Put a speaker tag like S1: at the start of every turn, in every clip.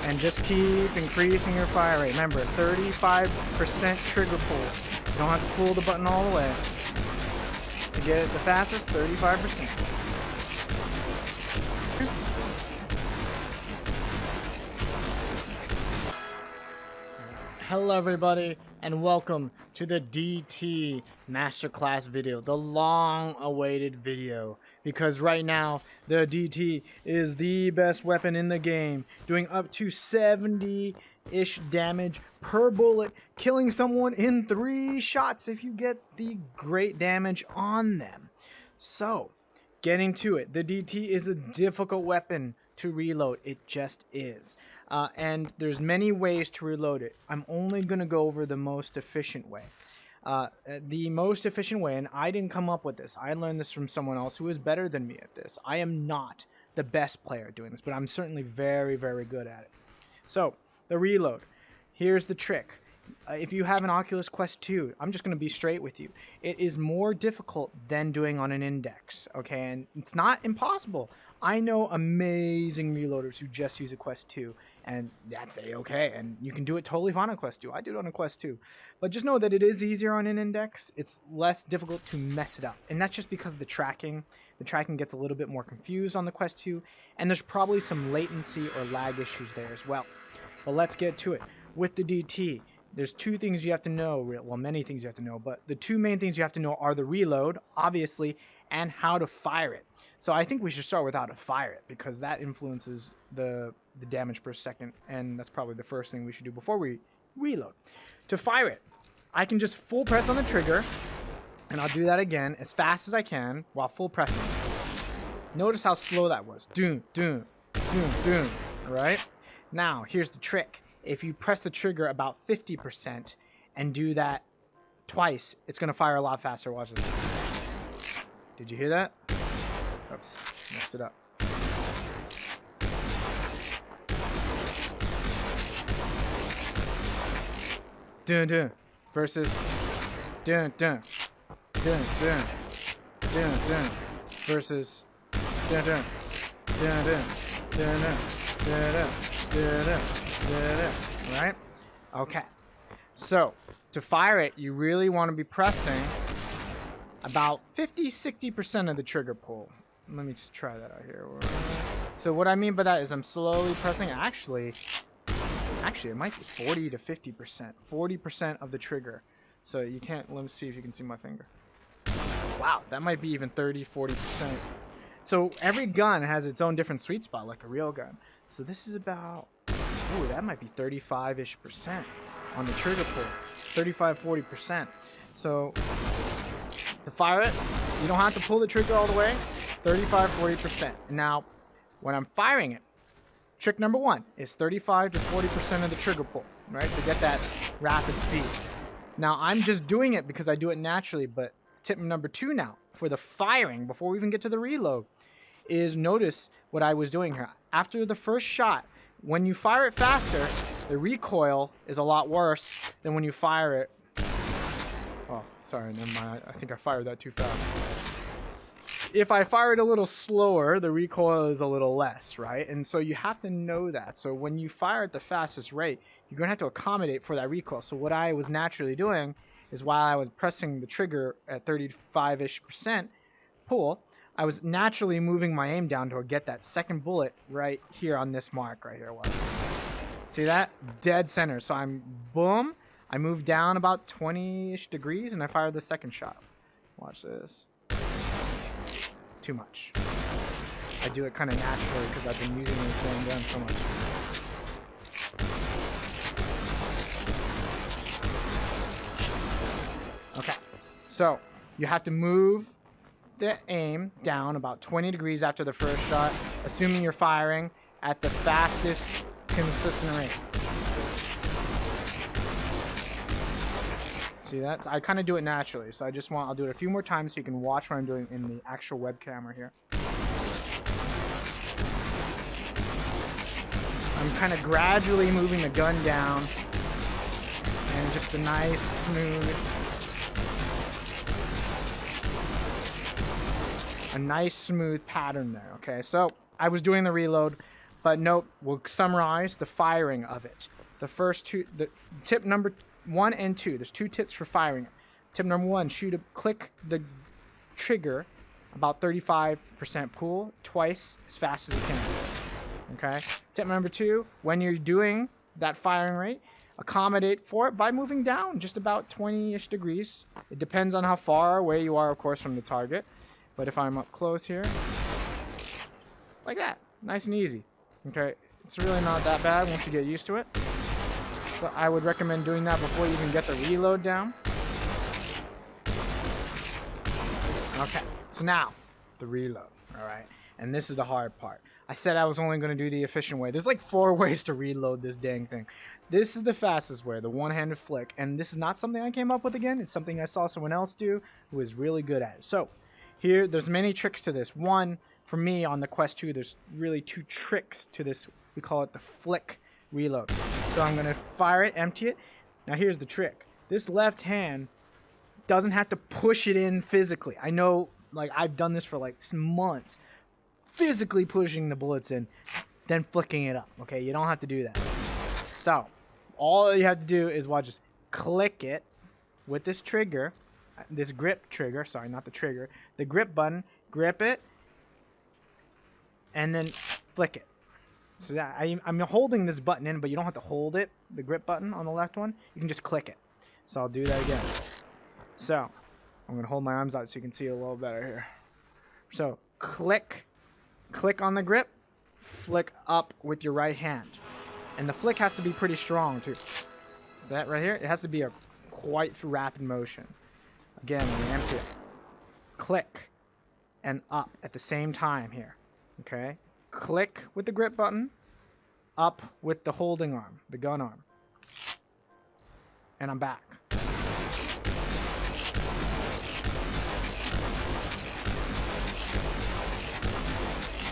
S1: and just keep increasing your fire rate. Remember, 35% trigger pull. You don't have to pull the button all the way. To get it the fastest, 35%. Hello everybody, and welcome to the DT Masterclass video, the long-awaited video, because right now the DT is the best weapon in the game, doing up to 70-ish damage per bullet, killing someone in 3 shots if you get the great damage on them. So, getting to it, the DT is a difficult weapon to reload. It just is. And there's many ways to reload it. I'm only going to go over the most efficient way. The most efficient way, and I didn't come up with this. I learned this from someone else who is better than me at this. I am not the best player at doing this, but I'm certainly very, very good at it. So, the reload. Here's the trick. If you have an Oculus Quest 2, I'm just going to be straight with you. It is more difficult than doing on an index, okay? And it's not impossible. I know amazing reloaders who just use a Quest 2, and that's a-okay, and you can do it totally fine on Quest 2. I do it on a Quest 2. But just know that it is easier on an index. It's less difficult to mess it up, and that's just because of the tracking. The tracking gets a little bit more confused on the Quest 2, and there's probably some latency or lag issues there as well. But let's get to it. With the DT, there's 2 things you have to know, well, many things you have to know, but the 2 main things you have to know are the reload, obviously, and how to fire it. So I think we should start with how to fire it, because that influences the damage per second, and that's probably the first thing we should do before we reload. To fire it, I can just full press on the trigger, and I'll do that again as fast as I can while full pressing. Notice how slow that was. Doom, doom, doom, doom, right? Now, here's the trick. If you press the trigger about 50% and do that twice, it's going to fire a lot faster. Watch this. Did you hear that? Oops, messed it up. Dun dun versus dun dun dun dun dun dun versus dun dun dun dun dun dun dun dun dun. Right? Okay. So, to fire it, you really want to be pressing about 50-60% of the trigger pull. Let me just try that out here. So what I mean by that is I'm slowly pressing. Actually, it might be 40 to 50%. 40% of the trigger. So you can't, let me see if you can see my finger. Wow, that might be even 30-40%. So every gun has its own different sweet spot, like a real gun. So this is about, ooh, that might be 35-ish% on the trigger pull. 35-40%. So to fire it, you don't have to pull the trigger all the way. 35-40%. Now, when I'm firing it, trick number 1 is 35 to 40% of the trigger pull, right? To get that rapid speed. Now, I'm just doing it because I do it naturally, but tip number 2 now, for the firing, before we even get to the reload, is notice what I was doing here. After the first shot, when you fire it faster, the recoil is a lot worse than when you fire it. Oh, sorry, never mind. I think I fired that too fast. If I fire it a little slower, the recoil is a little less, right? And so you have to know that. So when you fire at the fastest rate, you're going to have to accommodate for that recoil. So what I was naturally doing is while I was pressing the trigger at 35-ish% pull, I was naturally moving my aim down to get that second bullet right here on this mark right here. Watch. See that? Dead center. So I'm, boom, I move down about 20-ish degrees and I fire the second shot. Watch this. Too much. I do it kind of naturally because I've been using this damn gun so much. Okay, so you have to move the aim down about 20 degrees after the first shot, assuming you're firing at the fastest consistent rate. See that? So I kind of do it naturally, so I'll do it a few more times so you can watch what I'm doing in the actual web camera here. I'm kind of gradually moving the gun down, and just a nice smooth pattern there. Okay, so I was doing the reload. But note, we'll summarize the firing of it. The first two, the tip number 1 and 2. There's 2 tips for firing it. Tip number 1, click the trigger about 35% pull twice as fast as you can. Okay. Tip number 2, when you're doing that firing rate, accommodate for it by moving down just about 20-ish degrees. It depends on how far away you are, of course, from the target. But if I'm up close here, like that, nice and easy. Okay, it's really not that bad once you get used to it. So I would recommend doing that before you even get the reload down. Okay, so now the reload, all right? And this is the hard part. I said I was only going to do the efficient way. There's like 4 ways to reload this dang thing. This is the fastest way, the one-handed flick. And this is not something I came up with again. It's something I saw someone else do who is really good at it. So here, there's many tricks to this. One, for me on the Quest 2, there's really 2 tricks to this. We call it the flick reload. So I'm going to fire it, empty it. Now here's the trick. This left hand doesn't have to push it in physically. I know, like, I've done this for like months. Physically pushing the bullets in, then flicking it up. Okay, you don't have to do that. So all you have to do is just click it with this trigger, this grip trigger. Sorry, not the trigger. The grip button. Grip it, and then flick it. So that I'm holding this button in, but you don't have to hold it. The grip button on the left one. You can just click it. So I'll do that again. So I'm gonna hold my arms out so you can see it a little better here. So click on the grip, flick up with your right hand. And the flick has to be pretty strong too. So that right here, it has to be a quite rapid motion. Again, I'm gonna empty it. Click and up at the same time here. Okay? Click with the grip button, up with the holding arm, the gun arm. And I'm back.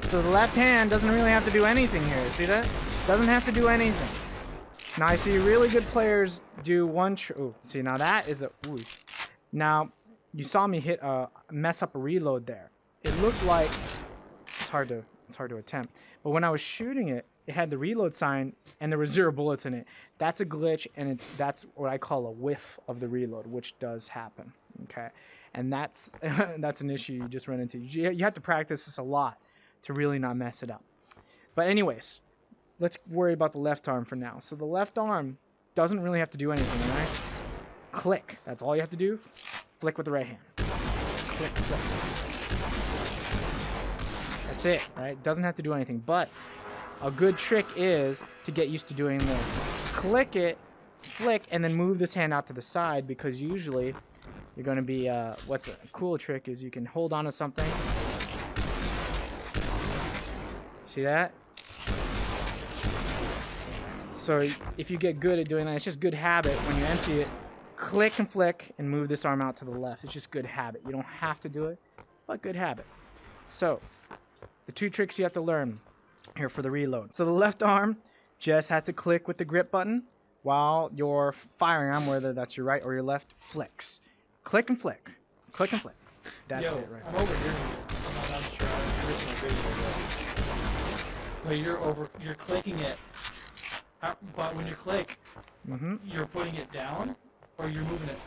S1: So the left hand doesn't really have to do anything here. See that? Doesn't have to do anything. Now I see really good players do one. Ooh, see now that is a. Ooh. Now you saw me mess up a reload there. It looked like it's hard to attempt. But when I was shooting it, it had the reload sign and there were 0 bullets in it. That's a glitch, and that's what I call a whiff of the reload, which does happen. Okay, and that's that's an issue you just run into. You have to practice this a lot to really not mess it up. But anyways, let's worry about the left arm for now. So the left arm doesn't really have to do anything, right? Click. That's all you have to do. Flick with the right hand. Click, flick. That's it, right? Doesn't have to do anything. But a good trick is to get used to doing this. Click it, flick, and then move this hand out to the side, because usually you're going to be, what's a cool trick is you can hold on to something. See that? So if you get good at doing that, it's just good habit. When you empty it, click and flick and move this arm out to the left. It's just good habit. You don't have to do it, but good habit. So the 2 tricks you have to learn here for the reload. So the left arm just has to click with the grip button while your firing arm, whether that's your right or your left, flicks. Click and flick. Click and flick. That's it right
S2: I'm over here. I'm not sure. But you're clicking it. But when you click, you're putting it down, or you're moving it.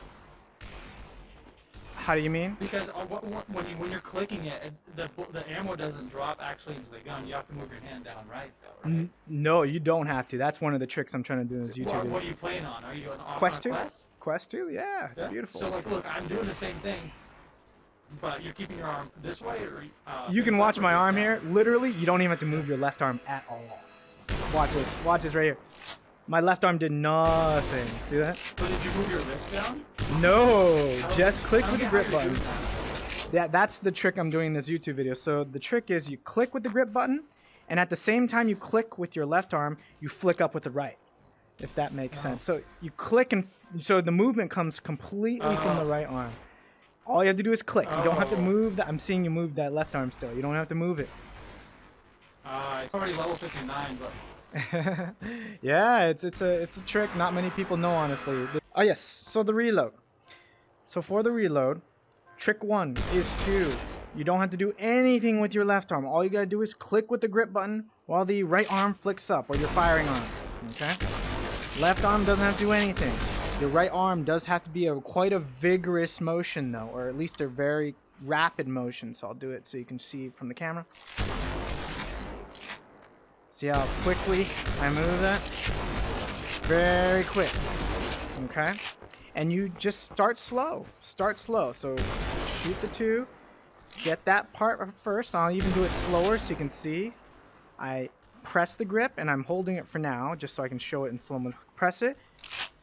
S1: How do you mean?
S2: Because when you're clicking it, the ammo doesn't drop actually into the gun. You have to move your hand down, right? Though, right?
S1: No, you don't have to. That's one of the tricks I'm trying to do in this YouTube.
S2: What are you playing on? Are you on
S1: Quest 2?
S2: Quest?
S1: Quest 2? Yeah, it's beautiful.
S2: So like, look, I'm doing the same thing. But you're keeping your arm this way, or
S1: you can watch my arm here. Literally, you don't even have to move your left arm at all. Watch this. Watch this right here. My left arm did nothing. See that?
S2: But did you move your wrist down?
S1: No, just click with the grip button. That's the trick I'm doing in this YouTube video. So the trick is you click with the grip button, and at the same time you click with your left arm, you flick up with the right. If that makes sense. So you click, and so the movement comes completely from the right arm. All you have to do is click. You don't have to move that. I'm seeing you move that left arm still. You don't have to move it.
S2: It's already level 59, but
S1: yeah, it's a trick not many people know, honestly. Oh yes, so the reload. So for the reload, trick 1 is you don't have to do anything with your left arm. All you gotta do is click with the grip button, while the right arm flicks up, or your firing arm. Okay? Left arm doesn't have to do anything. Your right arm does have to be quite a vigorous motion, though, or at least a very rapid motion. So I'll do it so you can see from the camera. See how quickly I move that? Very quick. Okay? And you just start slow. Start slow. So shoot the 2. Get that part first. I'll even do it slower so you can see. I press the grip, and I'm holding it for now, just so I can show it in slow motion. Press it.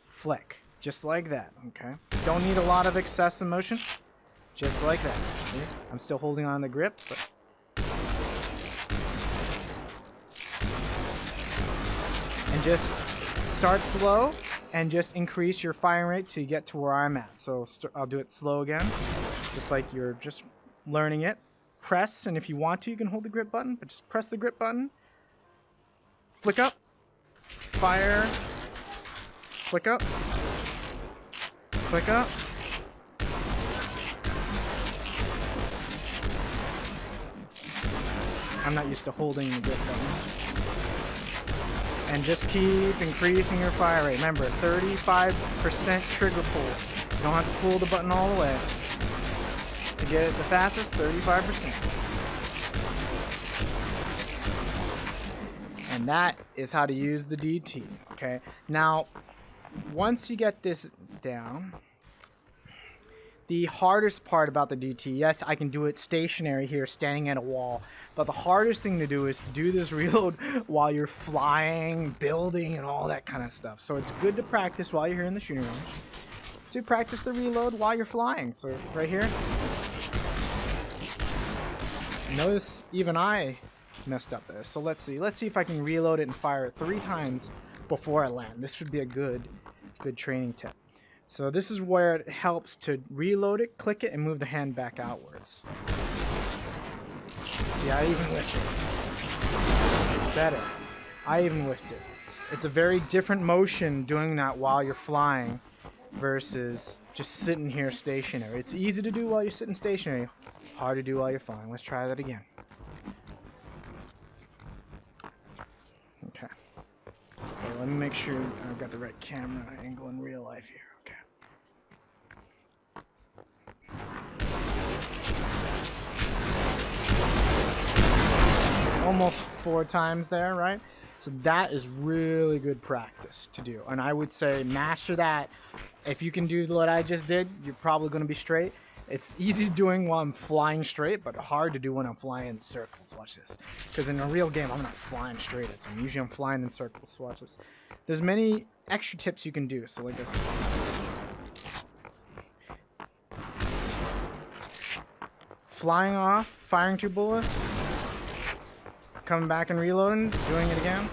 S1: Flick. Just like that. Okay? Don't need a lot of excessive motion. Just like that. See? I'm still holding on the grip, but... And just start slow and just increase your firing rate to get to where I'm at. So I'll do it slow again, just like you're just learning it. Press, and if you want to, you can hold the grip button, but just press the grip button. Flick up. Fire. Flick up. Flick up. I'm not used to holding the grip button. And just keep increasing your fire rate. Remember, 35% trigger pull. You don't have to pull the button all the way. To get it the fastest, 35%. And that is how to use the DT, okay? Now, once you get this down, the hardest part about the DT, yes, I can do it stationary here, standing at a wall, but the hardest thing to do is to do this reload while you're flying, building, and all that kind of stuff. So it's good to practice while you're here in the shooting range, to practice the reload while you're flying. So right here, notice even I messed up there. So let's see if I can reload it and fire it 3 times before I land. This would be a good training tip. So this is where it helps to reload it, click it, and move the hand back outwards. See, I even whiffed it. Better. I even whiffed it. It's a very different motion doing that while you're flying versus just sitting here stationary. It's easy to do while you're sitting stationary, hard to do while you're flying. Let's try that again. Okay. Okay, let me make sure I've got the right camera angle in real life here. Okay. Almost 4 times there, right? So that is really good practice to do. And I would say master that. If you can do what I just did, you're probably going to be straight. It's easy doing while I'm flying straight, but hard to do when I'm flying in circles. Watch this. Because in a real game, I'm not flying straight. Usually I'm flying in circles. Watch this. There's many extra tips you can do. So like this. Flying off, firing 2 bullets. Coming back and reloading, doing it again.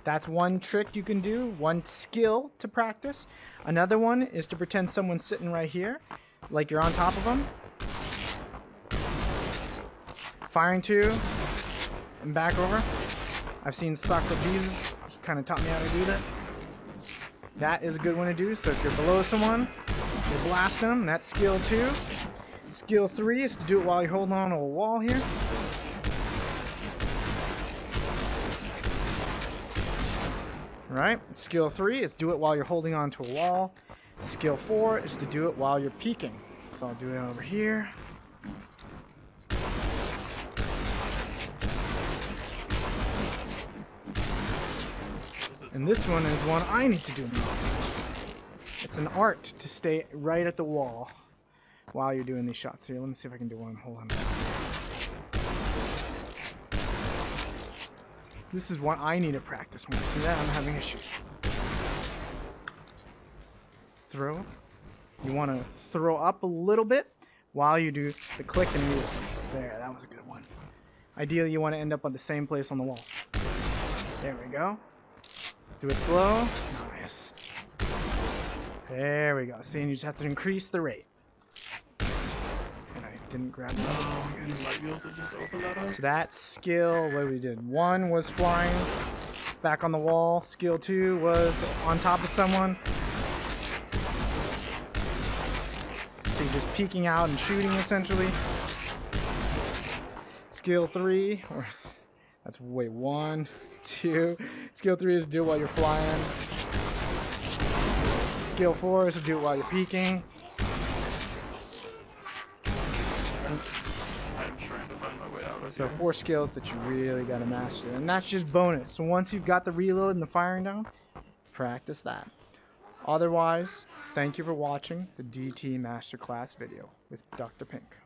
S1: That's one trick you can do, one skill to practice. Another one is to pretend someone's sitting right here, like you're on top of them. Firing 2, and back over. I've seen Soccer Jesus, he kind of taught me how to do that. That is a good one to do, so if you're below someone, you're blasting them, that's skill 2. Skill 3 is to do it while you're holding on to a wall here. Right? Skill 3 is do it while you're holding on to a wall. Skill 4 is to do it while you're peeking. So I'll do it over here. And this one is one I need to do now. It's an art to stay right at the wall while you're doing these shots. Here, let me see if I can do one. Hold on. This is one I need to practice more. See that? I'm having issues. Throw. You want to throw up a little bit while you do the click and move. There, that was a good one. Ideally, you want to end up on the same place on the wall. There we go. Do it slow. Nice. There we go. See, and you just have to increase the rate. Didn't grab that. So that skill, what we did, 1 was flying back on the wall. Skill 2 was on top of someone. So you're just peeking out and shooting essentially. Skill 3, that's wait, 1, 2. Skill 3 is do it while you're flying. Skill 4 is to do it while you're peeking.
S3: I'm trying to find my way out of
S1: So
S3: here.
S1: 4 skills that you really gotta master, and that's just bonus. So once you've got the reload and the firing down, practice that. Otherwise, thank you for watching the DT Masterclass video with Dr. Pink.